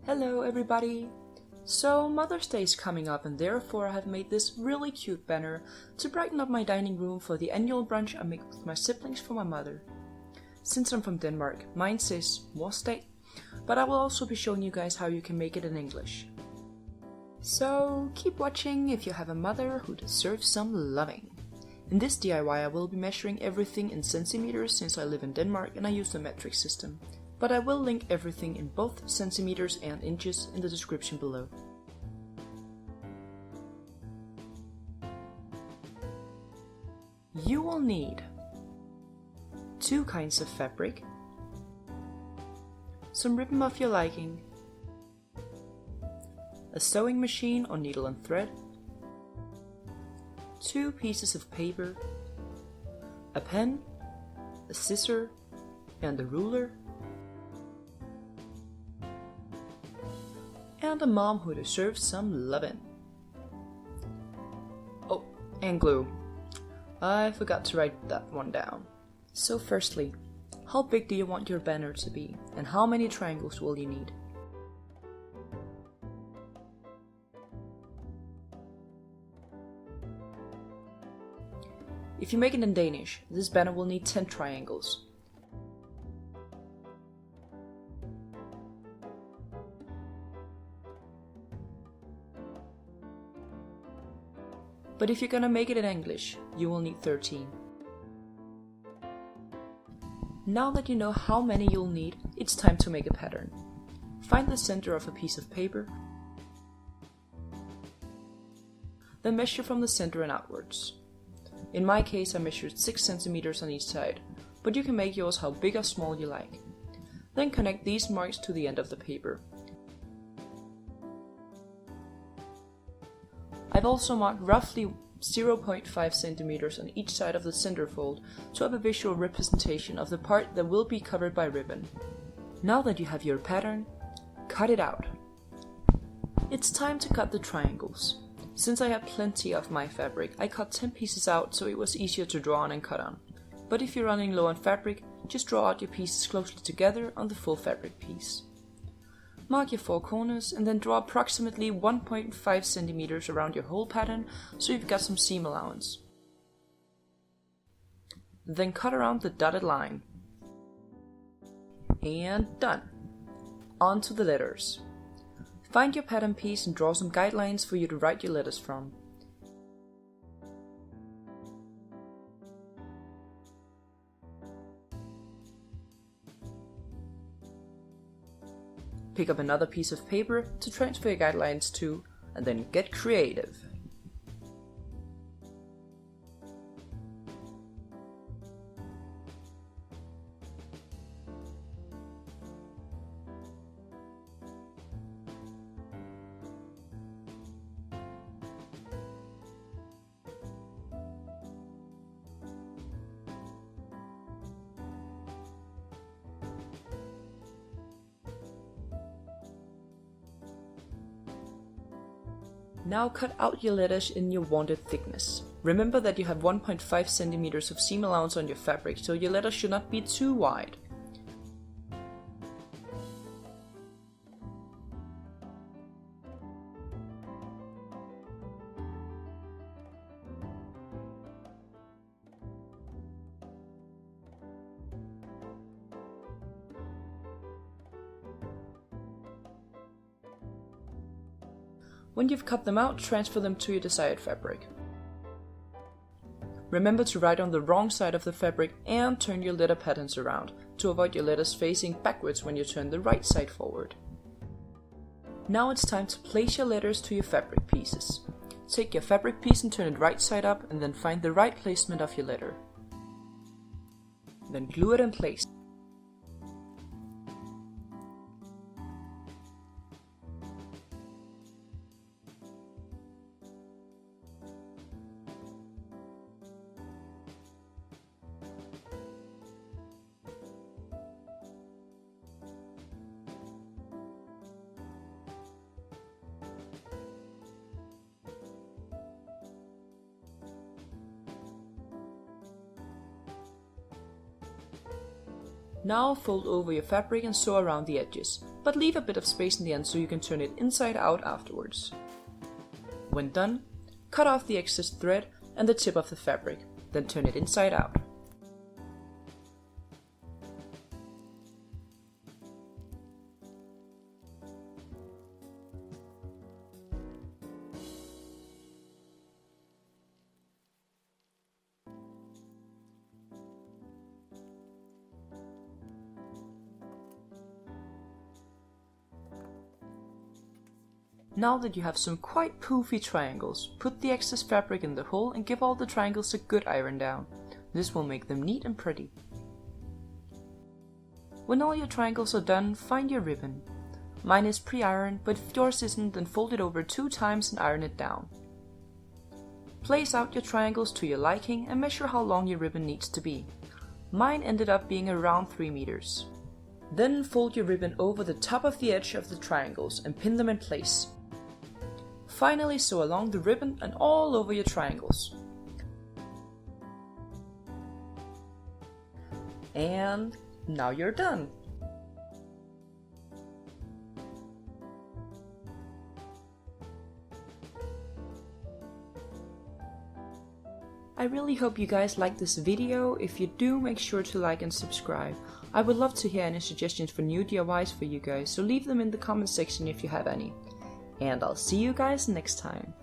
Hello everybody! So Mother's Day is coming up and therefore I have made this really cute banner to brighten up my dining room for the annual brunch I make with my siblings for my mother. Since I'm from Denmark, mine says Mors Dag, but I will also be showing you guys how you can make it in English. So keep watching if you have a mother who deserves some loving. In this DIY I will be measuring everything in centimeters since I live in Denmark and I use the metric system. But I will link everything in both centimeters and inches in the description below. You will need 2 kinds of fabric, some ribbon of your liking, a sewing machine or needle and thread, 2 pieces of paper, a pen, a scissor and a ruler, and a mom who deserves some loving. Oh, and glue. I forgot to write that one down. So firstly, how big do you want your banner to be, and how many triangles will you need? If you make it in Danish, this banner will need 10 triangles. But if you're gonna make it in English, you will need 13. Now that you know how many you'll need, it's time to make a pattern. Find the center of a piece of paper, then measure from the center and outwards. In my case I measured 6 centimeters on each side, but you can make yours how big or small you like. Then connect these marks to the end of the paper. I've also marked roughly 0.5 centimeters on each side of the center fold to have a visual representation of the part that will be covered by ribbon. Now that you have your pattern, cut it out. It's time to cut the triangles. Since I have plenty of my fabric, I cut 10 pieces out so it was easier to draw on and cut on. But if you're running low on fabric, just draw out your pieces closely together on the full fabric piece. Mark your 4 corners and then draw approximately 1.5 centimeters around your whole pattern so you've got some seam allowance. Then cut around the dotted line. And done! On to the letters. Find your pattern piece and draw some guidelines for you to write your letters from. Pick up another piece of paper to transfer your guidelines to, and then get creative. Now cut out your letters in your wanted thickness. Remember that you have 1.5 centimeters of seam allowance on your fabric, so your letters should not be too wide. When you've cut them out, transfer them to your desired fabric. Remember to write on the wrong side of the fabric and turn your letter patterns around to avoid your letters facing backwards when you turn the right side forward. Now it's time to place your letters to your fabric pieces. Take your fabric piece and turn it right side up and then find the right placement of your letter. Then glue it in place. Now fold over your fabric and sew around the edges, but leave a bit of space in the end so you can turn it inside out afterwards. When done, cut off the excess thread and the tip of the fabric, then turn it inside out. Now that you have some quite poofy triangles, put the excess fabric in the hole and give all the triangles a good iron down. This will make them neat and pretty. When all your triangles are done, find your ribbon. Mine is pre-ironed, but if yours isn't, then fold it over 2 times and iron it down. Place out your triangles to your liking and measure how long your ribbon needs to be. Mine ended up being around 3 meters. Then fold your ribbon over the top of the edge of the triangles and pin them in place. Finally, sew along the ribbon and all over your triangles. And now you're done! I really hope you guys like this video. If you do, make sure to like and subscribe. I would love to hear any suggestions for new DIYs for you guys, so leave them in the comment section if you have any. And I'll see you guys next time.